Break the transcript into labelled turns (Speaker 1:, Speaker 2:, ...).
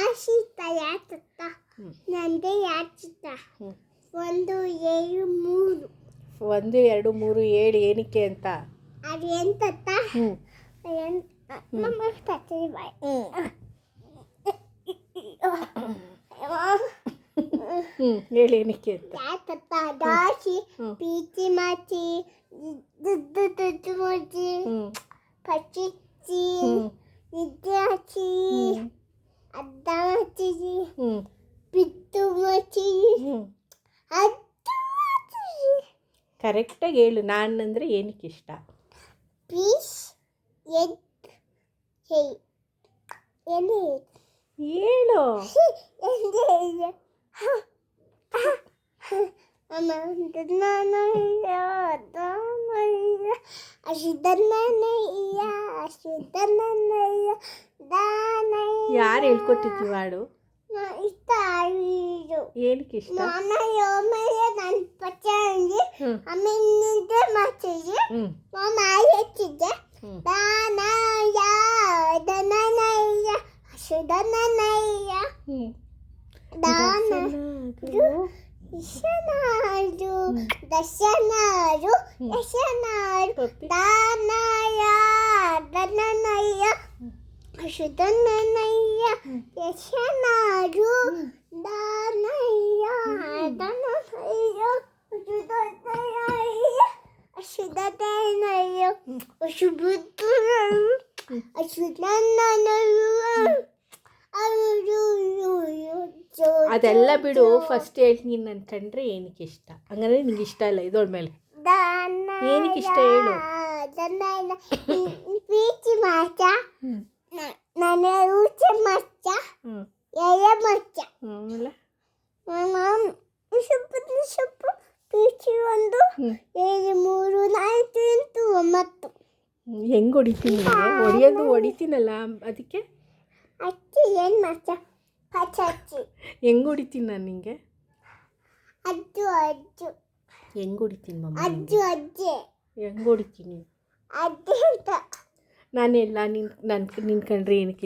Speaker 1: ದಾಶಿತ ಯಾಚತ್ತ ನಂದೆ ಯಾಚಿತ 1 7 3
Speaker 2: 1 2 3 7 ಏನಕ್ಕೆ ಅಂತ
Speaker 1: ಅದು ಎಂತತ್ತ ನಮ್ಮ ತಚ್ಚಿ ಬಾಯ್
Speaker 2: ಹೇಳಿ ಏನಕ್ಕೆ ಅಂತ
Speaker 1: ಯಾಚತ್ತ ದಾಶಿ ಪೀಚಿ ಮಾಚಿ ದುಡ್ಡು ಮುಚ್ಚಿ ಪಚಿಚ್ಚಿ ನಿದ್ಯಾಚಿ ಅದ್ದ ಮಚ್ಚಿ ಬಿತ್ತು ಮಚ್ಚಿ ಅದು
Speaker 2: ಕರೆಕ್ಟಾಗಿ ಹೇಳು. ನಾನು ಅಂದರೆ ಏನಕ್ಕೆ ಇಷ್ಟ?
Speaker 1: ಪೀಸ್ ಎಗ್ ಹೇ ಎಲ್ಲಿ
Speaker 2: ಹೇಳು. ಯಾರು ಹೇಳ್ಕೊಟ್ಟಿದ್ದೀವಿ ಹಾಡು?
Speaker 1: ಇಷ್ಟ ಆಡಿದ್ದು
Speaker 2: ಏನಕ್ಕೆ ಇಷ್ಟ?
Speaker 1: ನನ್ನ ಪಚ್ಚಂಗಿ ಆಮೇಲೆ ಮಾಡ್ತಿದ್ದೆ ಮಾಮ ಹೆಚ್ಚಿದ್ದೆ ದಾನಯ್ಯ ದನನಯ್ಯ ಹಸುದನನಯ್ಯ ದಾನರು ಇಶನಾರು ದಶನಾರು ಯಶನಾರು ದಾನಯ್ಯ ದನನಯ್ಯ ಹಸುದನನಯ್ಯ ಯಶನಾರು ದಾನಯ್ಯ ದನನಯ್ಯ ಹಸುದನಯ್ಯ ಹಸುದನಯ್ಯ ಹಸುಬುದ್ಧನಯ್ಯ ಹಸುದನನಯ್ಯ
Speaker 2: ಅದೆಲ್ಲ ಬಿಡು. ಫಸ್ಟ್ ಹೇಳ್ತೀನಿ ನನ್ನ ಕಂಡ್ರೆ ಏನಕ್ಕೆ ಇಷ್ಟ? ಹಂಗಂದ್ರೆ ನಿಂಗೆ ಇಷ್ಟ ಇಲ್ಲ ಇದೊಳ ಮೇಲೆ ಏನಕ್ಕೆ ಇಷ್ಟ ಹೇಳು?
Speaker 1: ಪೀಚಿ ಮಾಚ ನನ್ನ ರುಚಿ ಮಚ್ಚ ಎಲೆ ಮಚ್ಚ ಸೊಪ್ಪು ಪೀಚಿ 1 7 3 4 8 9
Speaker 2: ಹೆಂಗೆ ಹೊಡಿತೀನಿ? ಹೊಡಿಯೋದು ಹೊಡಿತೀನಲ್ಲ ಅದಕ್ಕೆ
Speaker 1: ಅಚ್ಚಿ ಏನು ಮಚ್ಚ ಪಚ್ಚಿ
Speaker 2: ಹೆಂಗೆ ಹೊಡಿತೀನಿ ನಾನು ನಿಂಗೆ?
Speaker 1: ಅಜ್ಜು
Speaker 2: ಹೆಂಗೆ ಹೊಡಿತೀನಿ ಮಮ್ಮ?
Speaker 1: ಅಜ್ಜು ಅಜ್ಜಿ
Speaker 2: ಹೆಂಗೆ ಹೊಡಿತೀನಿ?
Speaker 1: ಅಜ್ಜಿ ಅಂತ
Speaker 2: ನಾನೆಲ್ಲ ನಿನ್ನ ಕಂಡ್ರೆ ಏನಕ್ಕೆ